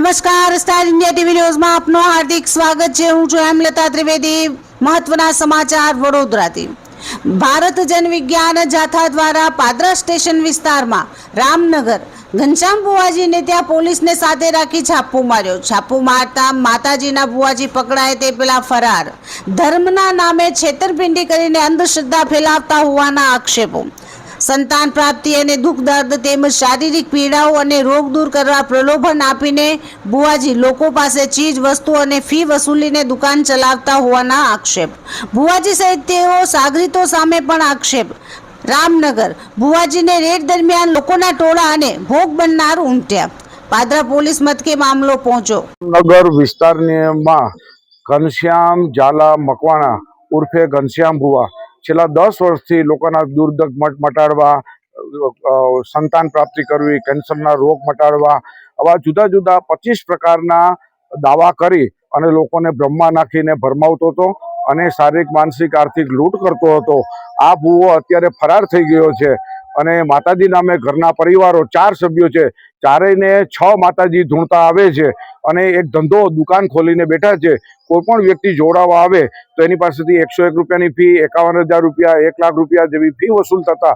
નમસ્કાર, star India TV ન્યૂઝમાં આપનું હાર્દિક સ્વાગત છે। હું છું હેમલતા ત્રિવેદી। મહત્વના સમાચાર વડોદરાથી। ભારત જન વિજ્ઞાન જાથા દ્વારા પાદરા સ્ટેશન વિસ્તારમાં રામનગર ઘનશ્યામ બુવાજીને ત્યાં પોલીસને સાથે રાખી છાપો માર્યો। છાપો મારતા માતાજીના બુવાજી પકડાય તે પેલા ફરાર, ધર્મના નામે છેતરપિંડી કરીને અંધશ્રદ્ધા ફેલાવતા હોવાના આક્ષેપો। સંતાન પ્રાપ્તિ અને દુઃખ દર્દ તેમજ શારીરિક પીડાઓ અને રોગ દૂર કરવા પ્રલોભન આપીને બુવાજી લોકો પાસે ચીજ વસ્તુ અને ફી વસૂલીને દુકાન ચલાવતા હોવાના આક્ષેપ। બુવાજી સહિત તેઓ સાગરીતો સામે પણ આક્ષેપ। રામનગર બુવાજીને રેડ દરમિયાન લોકોના ટોળા અને ભોગ બનનાર ઉમટ્યા। પાદરા પોલીસ મથકે મામલો પહોંચ્યો। નગર વિસ્તારમાં ઘનશ્યામ ઝાલા મકવાણા ઉર્ફે ઘનશ્યામ બુવા છેલ્લા 10 વર્ષથી લોકોના દુર્દગ મટાડવા, સંતાન પ્રાપ્તિ કરવી, કેન્સરના રોગ મટાડવા, આવા જુદા જુદા 25 પ્રકારના દાવા કરી અને લોકોને બ્રહ્મા નાખીને ભરમાવતો હતો અને શારીરિક, માનસિક, આર્થિક લૂંટ કરતો હતો। આ ભૂવો અત્યારે ફરાર થઈ ગયો છે અને માતાજી નામે ઘરના પરિવારો 4 સભ્યો છે, ચારેયને 6 માતાજી ધૂણતા આવે છે અને એક ધંધો દુકાન ખોલીને બેઠા છે। કોઈ પણ વ્યક્તિ જોડાવા આવે તો એની પાસેથી 101 રૂપિયાની ફી, 51,000 રૂપિયા, 1 લાખ રૂપિયા જેવી ફી વસૂલ થતા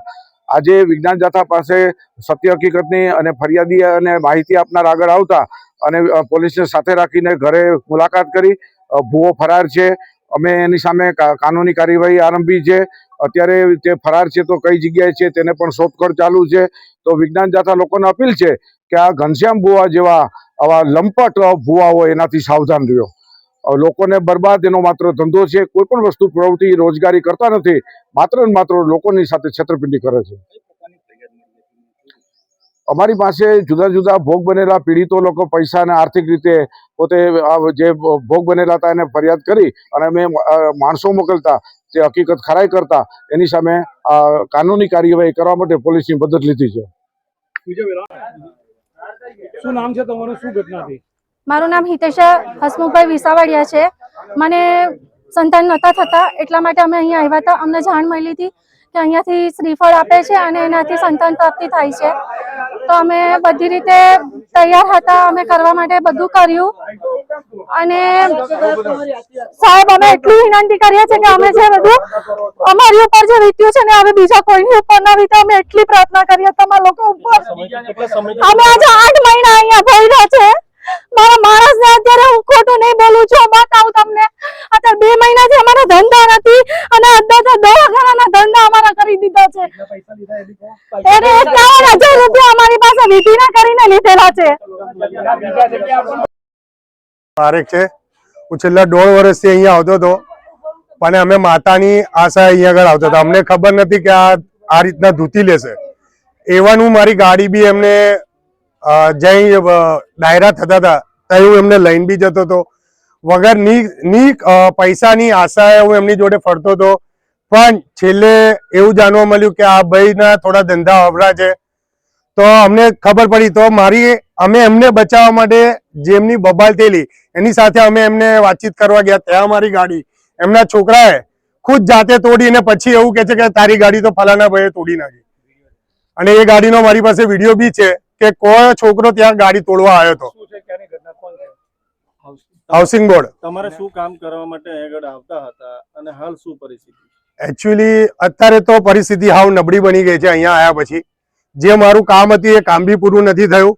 આજે વિજ્ઞાન જાથા પાસે સત્ય હકીકતની અને ફરિયાદી અને માહિતી આપનાર આગળ આવતા અને પોલીસને સાથે રાખીને ઘરે મુલાકાત કરી। ભૂવો ફરાર છે, અમે એની સામે કાનૂની કાર્યવાહી આરંભી છે। અત્યારે તે ફરાર છે તો કઈ જગ્યાએ છે તેને પણ શોધખોળ ચાલુ છે। તો વિજ્ઞાન જાથા લોકોને અપીલ છે કે આ ઘનશ્યામ બુવા જેવા આવા લંપટ ભૂવા હોય એનાથી સાવધાન રહ્યો। લોકોને બરબાદ એનો માત્ર ધંધો છે, કોઈ પણ વસ્તુ પ્રવૃત્તિ રોજગારી કરતા નથી, માત્ર ને માત્ર લોકોની સાથે છેતરપિંડી કરે છે। અમારી પાસે જુદા જુદા ભોગ બનેલા પીડિતો લોકો પૈસા અને આર્થિક રીતે પોતે જે ભોગ બનેલા હતા એને ફરિયાદ કરી અને અમે માણસો મોકલતા, જે હકીકત ખરાઈ કરતા એની સામે કાનૂની કાર્યવાહી કરવા માટે પોલીસની મદદ લીધી છે। શું નામ છે તમારું, શું ઘટના થઈ? મારું નામ હિતેશા હસમુખભાઈ વિસાવડિયા છે। મને સંતાન નહોતા થતા એટલા માટે અમે અહીંયા આવ્યા હતા। અમને જાણ મળી હતી કે અહીંયાથી શ્રીફળ આપે છે અને એનાથી સંતાન પ્રાપ્તિ થાય છે, તો અમે બધી રીતે તૈયાર હતા, અમે કરવા માટે બધું કર્યું અને સાહેબ અમે એટલી વિનંતી કરીએ છીએ કે અમે જે બધું અમારી ઉપર જે વીત્યું છે ને હવે બીજા કોઈની ઉપર ના વીતે, અમે એટલી પ્રાર્થના કરીએ તમારા લોકો ઉપર। અમે આજે 8 મહિના અહીંયા ભર્યા છે। મારા માણસ ને અત્યારે હું ખોટું નહીં બોલું છું, બતાવું તમને અત્યારે 2 મહિનાથી અમારા ધંધા નથી અને અત્યારે દવાખાનાના ધંધા અમારા કરી દીધા છે। એને 51,000 રૂપિયા અમારી પાસે વિધિના કરીને લીધેલા છે। મારેક છે, હું છેલ્લા 1.5 વર્ષથી અહીંયા આવતો હતો અને અમે માતાની આશા અહીંયા આગળ આવતા હતા। અમને ખબર નથી કે આ રીતના ધૂતી લેશે। એવન હું મારી ગાડી બી એમને જઈ ડાયરા થતા હતા ત્યાં હું એમને લઈને બી જતો હતો, વગર ની પૈસાની આશાએ હું એમની જોડે ફરતો હતો। પણ છેલ્લે એવું જાણવા મળ્યું કે આ ભાઈના થોડા ધંધા અવરા છે, તો અમને ખબર પડી। તો અમે એમને બચાવવા માટે જેમની બબાલ થયેલી એની સાથે અમે એમને વાતચીત કરવા ગયા, ત્યાં મારી ગાડી એમના છોકરાએ ખુદ જાતે તોડીને પછી એવું કહે છે કે તારી ગાડી તો ફલાણા ભાઈએ તોડી નાખી। અને એ ગાડીનો મારી પાસે વિડીયો બી છે કે કોઈ છોકરો ત્યાં ગાડી તોડવા આવ્યો હતો। હાઉસિંગ બોર્ડ તમારે શું કામ કરવા માટે આગળ આવતા હતા અને હાલ શું પરિસ્થિતિ? એકચ્યુઅલી અત્યારે તો પરિસ્થિતિ હાવ નબળી બની ગઈ છે। અહીંયા આવ્યા પછી જે મારું કામ હતું એ કામ બી પૂરું નથી થયું।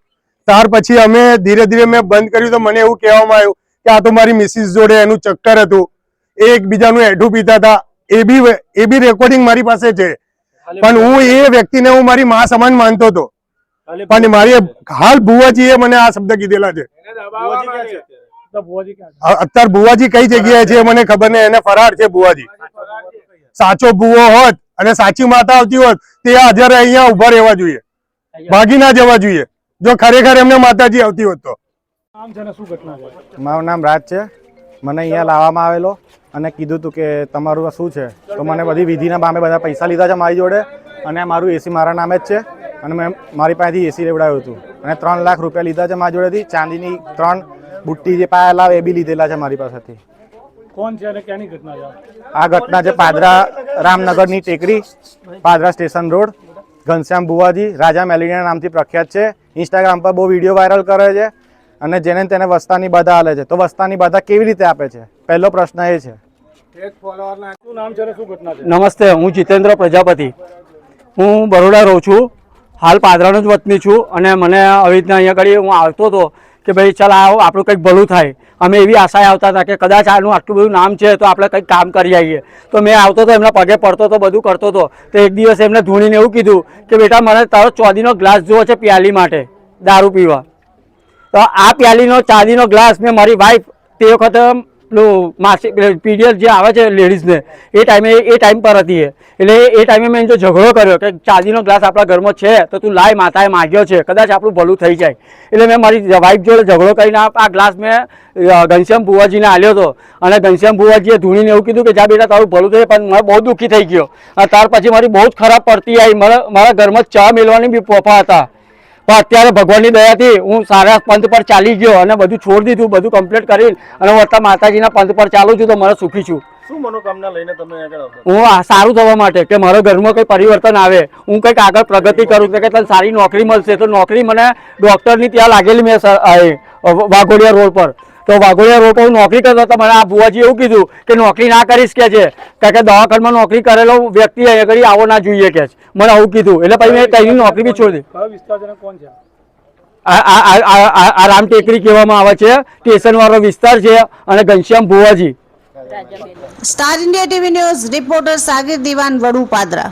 ત્યાર પછી અમે ધીરે ધીરે મેં બંધ કર્યું તો મને એવું કહેવામાં આવ્યું કે આ તો મારી મિસિસ જોડે એનું ચક્કર હતું, એ એકબીજાનું એઠું પીતા હતા, એ બી રેકોર્ડિંગ મારી પાસે છે। પણ હું એ વ્યક્તિને હું મારી મા સમાન માનતો હતો, પણ મારી હાલ ભુવાજીએ મને આ શબ્દ કીધેલા છે। અત્યારે ભુવાજી કઈ જગ્યાએ છે મને ખબર નહીં, એને ફરાર છે ભુવાજી। સાચો ભુવો હોત અને સાચી માતા આવતી હોત તે અત્યારે અહીંયા ઉભા રહેવા જોઈએ, ભાગી ના જવા જોઈએ જો ખરેખર એમને માતાજી આવતી હોત તો। મારું નામ રાજ છે। મને અહીંયા લાવવામાં આવેલો અને કીધું હતું કે તમારું શું છે, તો મને બધી વિધિના બામે બધા પૈસા લીધા છે મારી જોડે અને મારું એસી મારા નામે જ છે અને મેં મારી પાસેથી એસી લેવડાવ્યું હતું અને 3 લાખ રૂપિયા લીધા છે મારી જોડેથી। ચાંદીની 3 બુટ્ટી જે પાયા લાવે એ બી લીધેલા છે મારી પાસેથી। કોણ છે અને ક્યાંની ઘટના છે આ ઘટના છે પાદરા રામનગરની ટેકરી, પાદરા સ્ટેશન રોડ। ઘનશ્યામ બુવાજી રાજા મેલેડિયા નામથી પ્રખ્યાત છે। ઇન્સ્ટાગ્રામ પર બહુ વિડીયો વાયરલ કરે છે અને જેને તેને વસ્તાની બાધા આલે છે, તો વસ્તાની બાધા કેવી રીતે આપે છે? પહેલો પ્રશ્ન એ છે. શું નામ છે અને શું ઘટના છે? નમસ્તે, હું જીતેન્દ્ર પ્રજાપતિ. હું બરોડા રહું છું, હાલ પાદરાનો જ વતની છું. અને મને આવી રીતના અહીંયા આગળ હું આવતો હતો કે ભાઈ ચાલ આવો આપણું કંઈક ભલું થાય. અમે એવી આશાએ આવતા હતા કે કદાચ આનું આટલું બધું નામ છે તો આપણે કંઈક કામ કરી આવીએ. તો મેં આવતો હતો, એમના પગે પડતો હતો, બધું કરતો હતો. તો એક દિવસ એમને ધૂણીને એવું કીધું કે બેટા મને તારો ચાંદીનો ગ્લાસ જોવો છે પ્યાલી માટે દારૂ પીવા. તો આ પ્યાલીનો ચાંદીનો ગ્લાસ મેં મારી વાઈફ તે વખતે પેલું માસિક પીરિયડ જે આવે છે લેડીઝને એ ટાઈમ પર હતી. એટલે એ ટાઈમે મેં જો ઝઘડો કર્યો કે ચાંદીનો ગ્લાસ આપણા ઘરમાં છે તો તું લાય, માતાએ માગ્યો છે, કદાચ આપણું ભલું થઈ જાય. એટલે મેં મારી વાઈફ જોડે ઝઘડો કરીને આ ગ્લાસ મેં ઘનશ્યામ ભુવાજીને આલ્યો હતો. અને ઘનશ્યામ ભુવાજીએ ધૂણીને એવું કીધું કે જા બેટા તારું ભલું થઈ. પણ મને બહુ દુઃખી થઈ ગયો. ત્યાર પછી મારી બહુ જ ખરાબ પડતી આવી. મારા ઘરમાં ચા મેળવાની બી પોફા હતા. પણ અત્યારે ભગવાનની દયાથી હું સારા પંથ પર ચાલી ગયો અને બધું છોડી દીધું, બધું કમ્પ્લીટ કરીને અને વર્તા માતાજીના પંથ પર ચાલું છું. તો મને સુખી છું. શું મનોકામના લઈને તમે આગળ આવતા? હું સારું થવા માટે કે મારા ઘરમાં કંઈ પરિવર્તન આવે, હું કંઈક આગળ પ્રગતિ કરું કે તને સારી નોકરી મળશે. તો નોકરી મને ડૉક્ટરની ત્યાં લાગેલી મેં વાઘોડિયા રોડ પર. તો વાઘોડિયા રોડ પર હું નોકરી કરતો હતો. મને આ ભુવાજી એવું કીધું કે નોકરી ના કરીશ કે છે, કારણ કે દવાખાનામાં નોકરી કરેલો વ્યક્તિ અહીંયા આગળ આવો ના જોઈએ કે મને આવું કીધું. એટલે પછી મેં કઈ નોકરી બી છોડી દીધી. કયો વિસ્તાર છે? કોણ છે? આ રામ ટેકરી કહેવામાં આવે છે, સ્ટેશન વાળો વિસ્તાર છે. અને Ghanshyam Bhuvaji. Star India TV news reporter Sagar Diwan Vadu Padra.